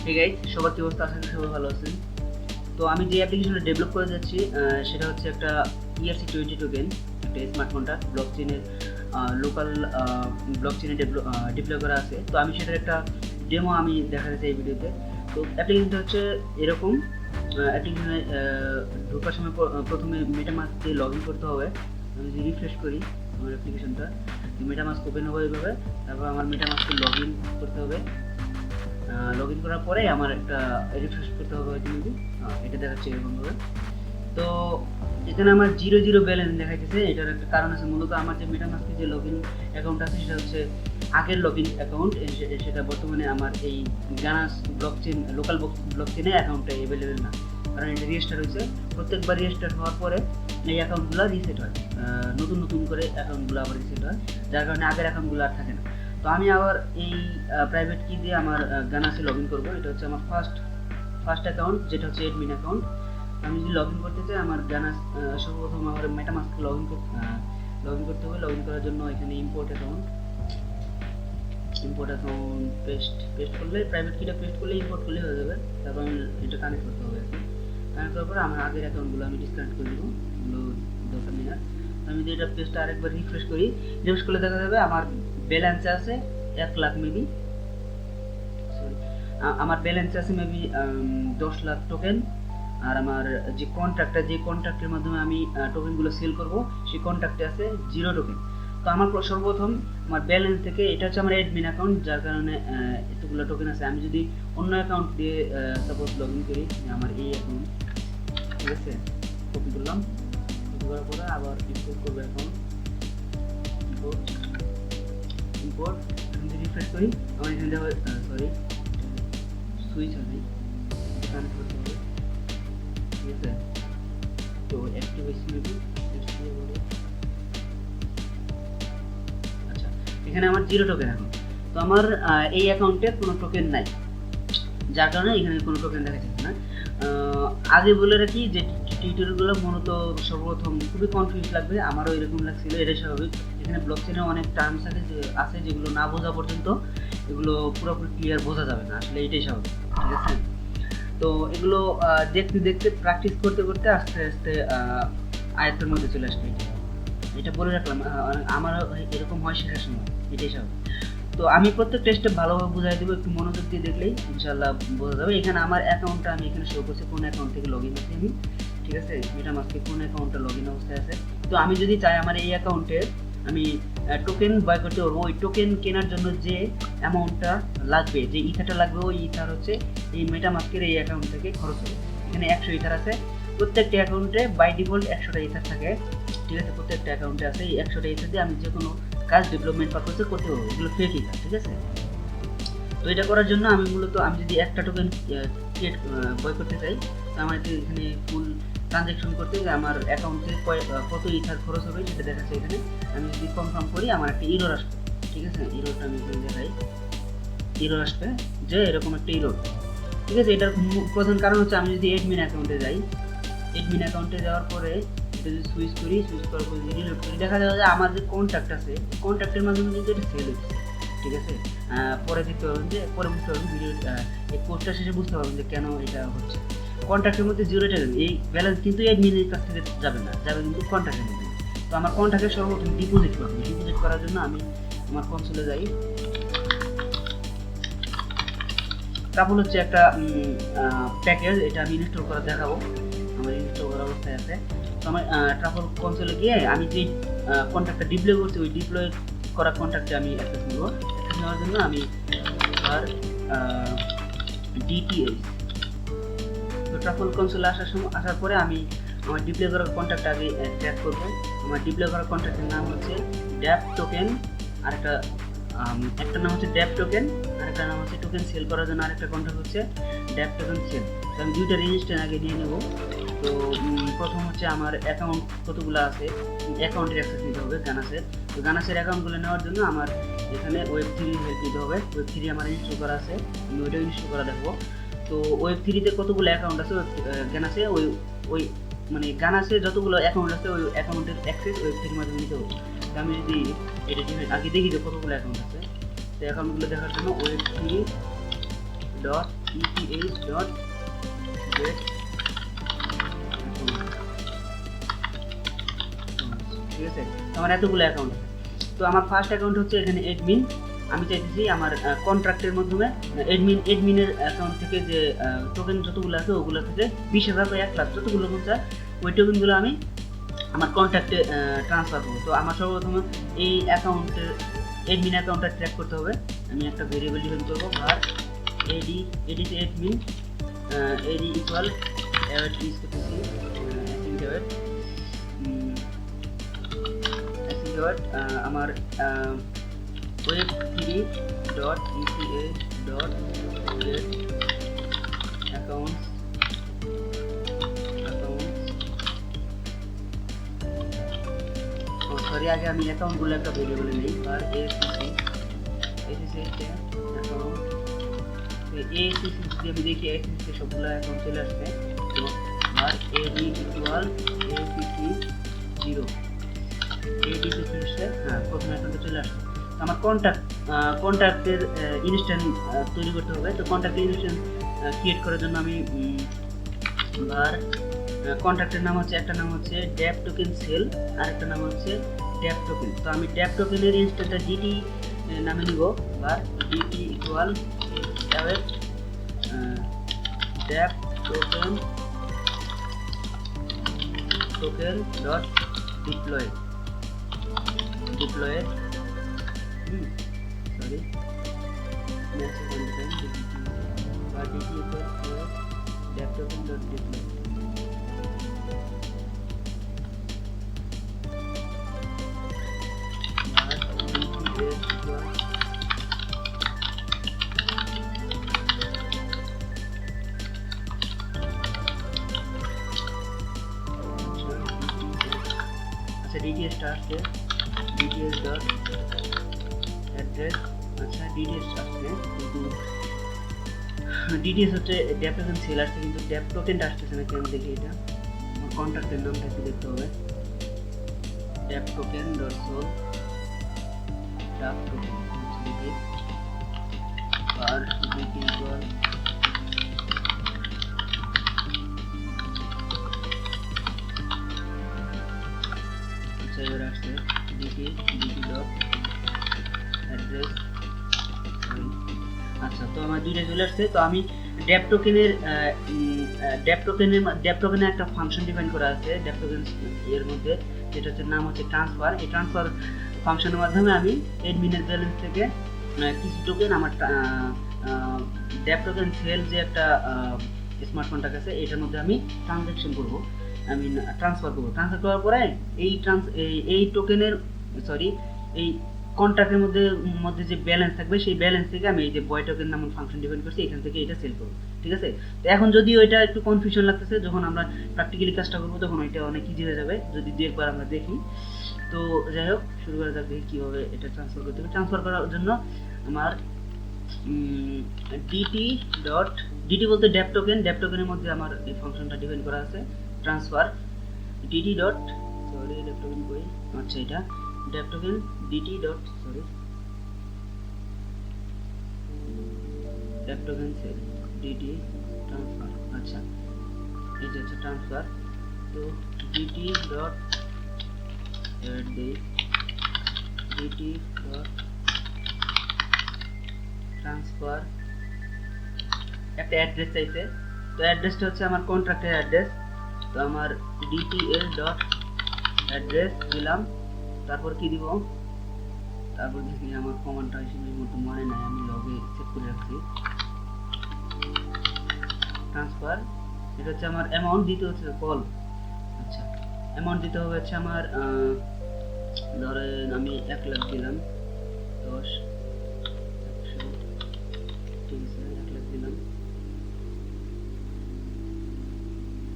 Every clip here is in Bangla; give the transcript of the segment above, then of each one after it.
হে গাইস, সবার কি অবস্থা? আশা করি সবাই ভালো আছেন। তো আমি যে অ্যাপ্লিকেশনটা ডেভেলপ করে যাচ্ছি সেটা হচ্ছে একটা ERC-20 টোকেন, একটা স্মার্ট কন্ট্রাক্ট ব্লকচেনের লোকাল ব্লকচেনে ডিপ্লয় করা আছে। তো আমি সেটার একটা ডেমো আমি দেখা যাচ্ছে এই ভিডিওতে। তো অ্যাপ্লিকেশনটা হচ্ছে এরকম। অ্যাপ্লিকেশনে ঢোকার সময় প্রথমে মেটামাস্ক দিয়ে লগ ইন করতে হবে। আমি যদি রিফ্রেশ করি আমার অ্যাপ্লিকেশনটা, মেটামাস্ক ওপেন হবে এইভাবে। তারপর আমার মেটামাস্কে লগ ইন করতে হবে। লগ ইন করার পরে আমার একটা রিফ্রেশ করতে হবে হয়তো মেবি, এটা দেখাচ্ছে এরকমভাবে। তো এখানে আমার 0 ব্যালেন্স দেখাইতেছে। এটার একটা কারণ আছে, মূলত আমার যে মেটামাস্কে যে লগ ইন অ্যাকাউন্ট আছে সেটা হচ্ছে আগের লগ ইন অ্যাকাউন্ট। সেটা বর্তমানে আমার এই গানাস ব্লকচেন লোকাল ব্লকচেনে অ্যাকাউন্টটা অ্যাভেলেবেল না, কারণ এটা রেজিস্টার হয়েছে। প্রত্যেকবার রেজিস্টার হওয়ার পরে এই অ্যাকাউন্টগুলো রিসেট হয়, নতুন নতুন করে অ্যাকাউন্টগুলো আবার রিসেট হয়, যার কারণে আগের অ্যাকাউন্টগুলো আর থাকে না। তো আমি আবার এই প্রাইভেট কি দিয়ে আমার গানাসে লগ ইন করবো। এটা হচ্ছে আমার ফার্স্ট অ্যাকাউন্ট, যেটা হচ্ছে অ্যাডমিন অ্যাকাউন্ট। আমি যদি লগ ইন করতে চাই আমার গানাস সর্বপ্রথম আমার মেটামাস্কে লগ ইন করতে হবে। লগ ইন করার জন্য এখানে ইম্পোর্ট অ্যাকাউন্ট পেস্ট করলে, প্রাইভেট কিটা পেস্ট করলে ইম্পোর্ট করলে হয়ে যাবে। তারপর আমি এটা কানেক্ট করতে হবে। কানেক্ট করার পরে আমার আগের অ্যাকাউন্টগুলো আমি ডিসকানেক্ট করে দেবো, এগুলো দরকার নেই আর। আমি যদি এটা পেজটা আরেকবার রিফ্রেশ করলে দেখা যাবে আমার ব্যালেন্স আছে 1 লাখ মেবি, সরি, আমার ব্যালেন্স আছে মেবি 10 লাখ টোকেন। আর আমার যে কন্ট্রাক্টের মাধ্যমে আমি টোকেনগুলো সেল করব, সেই কন্ট্রাক্টে আছে 0 টোকেন। তো আমার সর্বপ্রথম আমার ব্যালেন্স থেকে, এটা হচ্ছে আমার অ্যাডমিন অ্যাকাউন্ট, যার কারণে এতগুলো টোকেন আছে। আমি যদি অন্য অ্যাকাউন্ট দিয়ে সাপোজ লগ ইন করি, আমার এই অ্যাকাউন্ট, ঠিক আছে, কপি করলাম। কপি করার পরে আবার ইম্পোর্ট করবো অ্যাকাউন্ট, ইম্পোর্ট যদি রিফ্রেশ করি আমার এখানে দেখো, সরি, সুইচ হবে, কানেক্ট করতে হবে, ঠিক আছে। তো অ্যাক্টিভ হয়েছে মেবি, আচ্ছা, এখানে আমার 0 টোকেন এখন। তো আমার এই অ্যাকাউন্টে কোনো টোকেন নাই, যার কারণে এখানে কোনো টোকেন দেখা যাচ্ছে না। আগে বলে রাখি যে টিউটোরিয়ালগুলো মূলত সর্বপ্রথম খুবই কনফিউজ লাগবে, আমারও এরকম লাগছিল, এটাই স্বাভাবিক। এখানে ব্লকচেনে অনেক টার্মস আছে যেগুলো না বোঝা পর্যন্ত এগুলো পুরোপুরি ক্লিয়ার বোঝা যাবে না, আসলে এটাই স্বাভাবিক, ঠিক আছে। তো এগুলো দেখতে দেখতে প্র্যাকটিস করতে করতে আস্তে আস্তে আয়ত্তের মধ্যে চলে আসবে। এটা বলে রাখলাম, আমার এরকম হয় শেখার সময়, এটাই স্বাভাবিক। তো আমি প্রত্যেক টেস্টে ভালোভাবে বুঝাই দেবো, একটু মনোযোগ দিয়ে দেখলেই ইনশাল্লাহ বোঝা যাবে। এখানে আমার অ্যাকাউন্টটা আমি এখানে শো করছি, কোন অ্যাকাউন্ট থেকে লগ ইন আছি আমি, ঠিক আছে, মেটামাস্কে কোন অ্যাকাউন্টটা লগ ইন অবস্থায় আছে। তো আমি যদি চাই আমার এই অ্যাকাউন্টে আমি টোকেন বাই করতে পারবো, ওই টোকেন কেনার জন্য যে অ্যামাউন্টটা লাগবে, যে ইথারটা লাগবে, ওই ইথার হচ্ছে এই মেটামাস্কের এই অ্যাকাউন্ট থেকে খরচ হবে। এখানে 100 ইথার আছে, প্রত্যেকটা অ্যাকাউন্টে বাই ডিফল্ট 100টা ইথার থাকে, ঠিক আছে, প্রত্যেকটা অ্যাকাউন্টে আছে। এই 100টা ইথার দিয়ে আমি যে কোনো কাজ ডেভেলপমেন্ট পারপাসে করতে পারবো, এগুলো ফেক ইথার, ঠিক আছে। তো এটা করার জন্য আমি মূলত আমি যদি একটা টোকেন বয় করতে চাই, তো আমার এখানে ফুল ট্রানজ্যাকশন করতে আমার অ্যাকাউন্টে কত ইথার খরচ হবে সেটা দেখাচ্ছে এখানে। আমি যদি কনফার্ম করি আমার একটা ইরোর আসবে, ঠিক আছে, ইরোরটা আমি এখানে দেখাই। ইরোর আসবে যে এরকম একটা ইরোর, ঠিক আছে। এটার প্রধান কারণ হচ্ছে আমি যদি অ্যাডমিন অ্যাকাউন্টে যাই, অ্যাডমিন অ্যাকাউন্টে যাওয়ার পরে এটা যদি সুইচ করার পরে যদি রিলোড করি, দেখা যাবে যে আমার যে কন্ট্যাক্ট আছে, কন্ট্যাক্টের মাধ্যমে কিন্তু এটা সেল হচ্ছে, ঠিক আছে। পরে দেখতে পাবেন যে, পরে বুঝতে পারবেন ভিডিও এই কোর্সটা শেষে বুঝতে পারবেন যে কেন এটা হচ্ছে। কন্ট্যাক্টের মধ্যে 0 টাকা, এই ব্যালেন্স কিন্তু অ্যাডমিনের কাছ থেকে যাবে না, যাবে কিন্তু কন্ট্যাক্টের মধ্যে। তো আমার কন্ট্যাক্টে সর্বপ্রথম ডিপোজিট করবে, ডিপোজিট করার জন্য আমি আমার কনসোলে যাই। তারপর হচ্ছে একটা প্যাকেজ, এটা আমি ইনস্টল করে দেখাবো, আমার ইনস্টল করা অবস্থায় আছে। তো আমার ট্রাফল কনসোলে গিয়ে আমি যে কন্ট্যাক্টটা ডিপ্লয় করছি, ওই ডিপ্লয় করা কন্ট্যাক্টে আমি অ্যাক্সেস নেব। অ্যাক্সেস নেওয়ার জন্য আমি আর ডিটিএস, তো ট্রাফল কনসোলে আসার পরে আমি আমার ডিপ্লয় করা কন্ট্যাক্ট আগে ট্র্যাক করবো। আমার ডিপ্লয় করা কন্ট্যাক্টের নাম হচ্ছে ড্যাপ টোকেন, আর একটা নাম হচ্ছে ড্যাপ টোকেন, আরেকটা নাম হচ্ছে টোকেন সেল করার জন্য আরেকটা কন্ট্যাক্ট হচ্ছে ড্যাপ টোকেন সেল। তো আমি দুইটা রেজিস্ট্রেশন আগে নিয়ে নেব। তো প্রথম হচ্ছে আমার অ্যাকাউন্ট কতগুলো আছে, অ্যাকাউন্টের অ্যাক্সেস নিতে হবে গানাসের। তো গানাসের অ্যাকাউন্টগুলো নেওয়ার জন্য আমার এখানে Web3 হেল্প নিতে হবে। Web3 আমার ইনস্টল করা আছে, আমি ওইটাও ইনস্টল করা দেখবো। তো Web3-তে কতগুলো অ্যাকাউন্ট আছে গানাসে, ওই মানে গানাসে যতগুলো অ্যাকাউন্ট আছে ওই অ্যাকাউন্টের অ্যাক্সেস Web3-র মাধ্যমে নিতে হবে। তো আমি যদি এটা আগে দেখি যে কতগুলো অ্যাকাউন্ট আছে, তো অ্যাকাউন্টগুলো দেখার জন্য Web3.device ETH ডট গেট, ঠিক আছে। তো আমার এতগুলো অ্যাকাউন্ট আছে। তো আমার ফার্স্ট অ্যাকাউন্ট হচ্ছে এখানে অ্যাডমিন। আমি চাইতেছি আমার কন্ট্রাক্টের মাধ্যমে অ্যাডমিনের অ্যাকাউন্ট থেকে যে টোকেন যতগুলো আছে ওগুলো থেকে 20,000 বা 1 লাখ যতগুলো মন চায় ওই টোকেনগুলো আমি আমার কন্ট্রাক্টে ট্রান্সফার করবো। তো আমার সর্বপ্রথমে এই অ্যাকাউন্টের অ্যাডমিন অ্যাকাউন্টটা ট্র্যাক করতে হবে। আমি একটা ভেরিয়েবল ডিফাইন করবো, আর ad admin ad equal add use করতেছি আমার web 3 dot ECA dot get account sorry, আগে আমি অ্যাকাউন্টগুলো একটা ভেরিয়েবলে নেই। আর এসিসি অ্যাকাউন্ট এসিসি যদি আমি দেখি এসিসি সবগুলো অ্যাকাউন্ট চলে আসছে। তো আর এডি ইকুয়াল এসিসি 0 এডিসি হচ্ছে প্রথম অ্যাকাউন্টে চলে আসছে। আমার কন্ট্যাক্টের ইনস্ট্যান্ট তৈরি করতে হবে। তো কন্ট্যাক্টের ইনস্ট্যান্ট ক্রিয়েট করার জন্য আমি আর কন্ট্রাক্টের নাম হচ্ছে, একটা নাম হচ্ছে ড্যাপ টোকেন সেল, আর একটা নাম হচ্ছে ড্যাপ টোকেন। তো আমি ড্যাপ টোকেনের ইনস্ট্যান্টটা ডিটি নামে নিব। আর ডিটি ইকুয়াল অ্যাওয়েট ড্যাপ টোকেন ডট ডিপ্লয় সরি আর ডিটি ইকুয়াল ড্যাপ টোকেন ডট ডিপ্লয়। ডিটিএস আসছে ডিটিএস ডট অ্যাড্রেস। আচ্ছা ডিটিএস আসছে, কিন্তু ডিটিএস হচ্ছে ড্যাপ টোকেন সেল আসছে, কিন্তু ড্যাপ টোকেনটা আসতেছে না। কেন দেখি, এটা আমার কন্ট্রাক্টের নামটা একটু দেখতে হবে। ড্যাপ টোকেন ডট সোল ড্যাপ টোকেন দেখি, আর ডিটি ইকুয়াল আসছে ডিটি ডট অ্যাড্রেস। আচ্ছা, তো আমার দুইটা চলে আসছে। তো আমি ড্যাপ টোকেনের একটা ফাংশন ডিফাইন করা আছে ড্যাপ টোকেন এর মধ্যে, যেটা হচ্ছে নাম হচ্ছে ট্রান্সফার। এই ট্রান্সফার ফাংশনের মাধ্যমে আমি অ্যাডমিনের ব্যালেন্স থেকে কিছু টোকেন আমার ড্যাপ টোকেন সেল যে একটা স্মার্ট কন্ট্রাক্ট আছে এটার মধ্যে আমি ট্রানজ্যাকশন করব, আমি ট্রান্সফার করবো। ট্রান্সফার করার পরে এই টোকেনের এই কন্ট্রাক্টের মধ্যে যে ব্যালেন্স থাকবে সেই ব্যালেন্স থেকে আমি এই যে বয় টোকেন নামক ফাংশন ডিফাইন করছি, এখান থেকে এটা সেল করবো। ঠিক আছে। তো এখন যদিও এটা একটু কনফিউশন লাগতেছে, যখন আমরা প্র্যাকটিক্যালি কাজটা করবো তখন এটা অনেক ইজি হয়ে যাবে যদি একবার আমরা দেখি। তো যাই হোক, শুরু করা যাক, দেখি কীভাবে এটা ট্রান্সফার করতে হবে। ট্রান্সফার করার জন্য আমার ডিটি বলতে ড্যাপ টোকেনের মধ্যে আমার এই ফাংশনটা ডিফাইন করা আছে transfer DT dot dapp token কই, আচ্ছা এটা dapp token DT dot dapp token sell DT transfer. আচ্ছা, এই যে হচ্ছে ট্রান্সফার। তো DT dot DT dot transfer একটা অ্যাড্রেস চাইছে। তো অ্যাড্রেসটা হচ্ছে আমার কন্ট্রাক্টের অ্যাড্রেস। তো আমার ডিটিএল ডট অ্যাড্রেস দিলাম, তারপর কি দিব, তারপর দেখি আমার কমান্ডটা হিসেবে মতো মনে নাই, আমি লগে সেভ করে রাখছি। ট্রান্সফার, এটা হচ্ছে আমার অ্যামাউন্ট দিতে হচ্ছে কল। আচ্ছা, অ্যামাউন্ট দিতে হবে হচ্ছে আমার ধরেন আমি 1 লাখ দিলাম, 10 100, ঠিক আছে 1 লাখ দিলাম।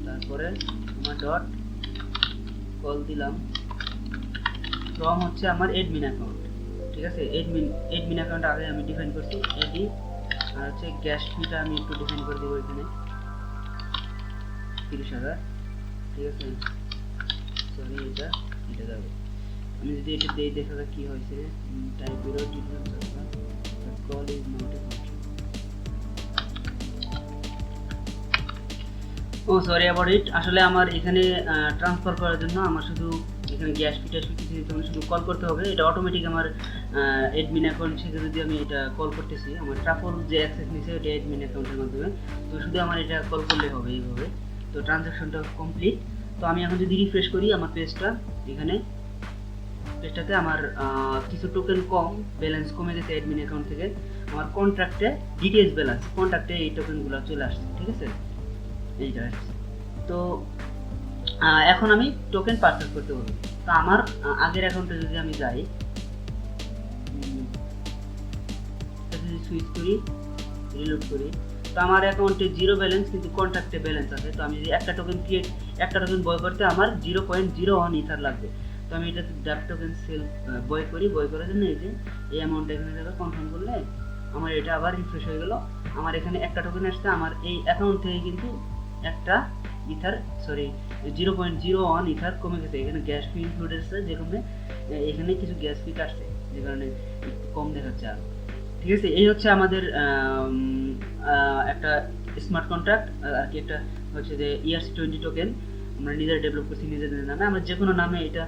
তারপরে আমার ডট কল দিলাম, ফ্রম হচ্ছে আমার অ্যাডমিন অ্যাকাউন্ট। ঠিক আছে, অ্যাডমিন অ্যাকাউন্ট আগে আমি ডিফাইন করছি এডি, আর হচ্ছে গ্যাস ফিটা আমি একটু ডিফাইন করে দেবো এখানে 30,000। ঠিক আছে, সরি এটা যাবে। আমি যদি এটা দেই দেখা যাক কি হয়েছে। Type error difference call is not a function. Oh sorry about it, আসলে আমার এখানে ট্রান্সফার করার জন্য আমার শুধু এখানে গ্যাস ফি ট্যাস ফি কিছু দিতে হবে, শুধু কল করতে হবে। এটা অটোমেটিক আমার অ্যাডমিন অ্যাকাউন্ট থেকে যদি আমি এটা কল করতেছি, আমার ট্রাফল যে অ্যাক্সেস নিছে ওটা অ্যাডমিন অ্যাকাউন্টের মাধ্যমে, তো শুধু আমার এটা কল করলে হবে এইভাবে। তো ট্রানজ্যাকশনটা কমপ্লিট। তো আমি এখন যদি রিফ্রেশ করি আমার পেজটা, এখানে পেজটাতে আমার কিছু টোকেন কম, ব্যালেন্স কমে গেছে অ্যাডমিন অ্যাকাউন্ট থেকে। আমার কন্ট্রাক্টে ডিটেলস ব্যালেন্স, কন্ট্রাক্টে এই টোকেনগুলো চলে আসছে, ঠিক আছে, এইটা আসছে। তো এখন আমি টোকেন পারচেজ করতে পারবো। তো আমার আগের অ্যাকাউন্টে যদি আমি যাই, যদি সুইচ করি, রিলোড করি, তো আমার অ্যাকাউন্টে 0 ব্যালেন্স কিন্তু কন্ট্রাক্টে ব্যালেন্স আছে। তো আমি যদি একটা টোকেন বয় করতে আমার 0.01 ইথার লাগবে। তো আমি এটা ড্যাপ টোকেন সেল বয় করি, বয় করার জন্য এই যে এই অ্যামাউন্টটা এখানে যাবে, কনফার্ম করলে আমার এটা আবার রিফ্রেশ হয়ে গেল। আমার এখানে একটা টোকেন আসছে, আমার এই অ্যাকাউন্ট থেকে কিন্তু একটা ইথার, সরি 0.01 ইথার কমে গেছে। এখানে গ্যাস ফি ইনক্লুডেড আছে, যে কারণে এখানে কিছু গ্যাস ফি কাটছে, যে কারণে একটু কম দেখাচ্ছে আরো, ঠিক আছে। এই হচ্ছে আমাদের একটা স্মার্ট কন্ট্রাক্ট আর কি, একটা হচ্ছে যে ERC-20 টোকেন আমরা নিজেরা ডেভেলপ করছি নিজেদের নামে। আমরা যে কোনো নামে এটা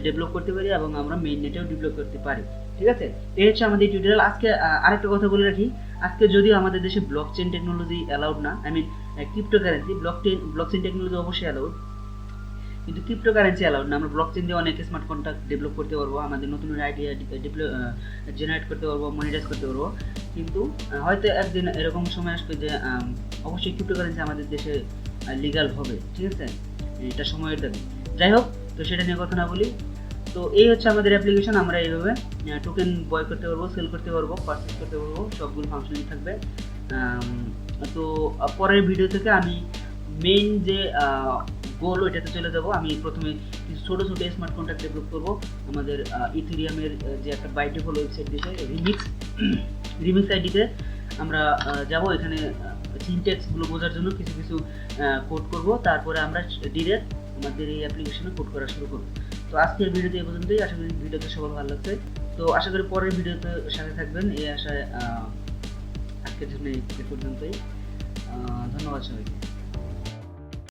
ডেভেলপ করতে পারি এবং আমরা মেইন নেটেও ডেভেলপ করতে পারি, ঠিক আছে। এই হচ্ছে আমাদের টিউটোরিয়াল। আজকে আরেকটা কথা বলে রাখি, আজকে যদিও আমাদের দেশে ব্লকচেইন টেকনোলজি অ্যালাউড না, I mean cryptocurrency, blockchain technology অবশ্যই অ্যালাউড, কিন্তু ক্রিপ্টোকারেন্সি অ্যালাউড না। আমরা ব্লকচেইন দিয়ে অনেক স্মার্ট কন্ট্রাক্ট ডেভেলপ করতে পারবো, আমাদের নতুন আইডিয়া জেনারেট করতে পারবো, মনিটাইজ করতে পারবো। কিন্তু হয়তো একদিন এরকম সময় আসবে যে অবশ্যই ক্রিপ্টোকারেন্সি আমাদের দেশে লিগাল হবে, ঠিক আছে, এটা সময়ের দাবি। যাই হোক, তো সেটা নিয়ে কথা না বলি। তো এই হচ্ছে আমাদের অ্যাপ্লিকেশন, আমরা এইভাবে টোকেন বয় করতে পারবো, সেল করতে পারবো, পারচেজ করতে পারবো, সবগুলো ফাংশনই থাকবে। তো পরের ভিডিও থেকে আমি মেইন যে গোল ওইটাতে চলে যাব। আমি প্রথমে কিছু ছোটো ছোটো স্মার্ট কন্ট্রাক্ট ডেভেলপ করবো। আমাদের ইথেরিয়ামের যে একটা বাই ডিফল্ট ওয়েবসাইট দিয়েছে রিমিক্স আইডিতে আমরা যাব, এখানে সিনট্যাক্সগুলো বোঝার জন্য কিছু কিছু কোড করব, তারপরে আমরা ডিরেক্ট আমাদের এই অ্যাপ্লিকেশনে কোড করা শুরু করব। তো আজকের ভিডিওতে এই পর্যন্তই, আশা করি ভিডিওতে সবার ভালো লাগছে। তো আশা করি পরের ভিডিওতে সাথে থাকবেন, এই আশায় আজকের জন্য এই পর্যন্তই। ধন্যবাদ সবাইকে।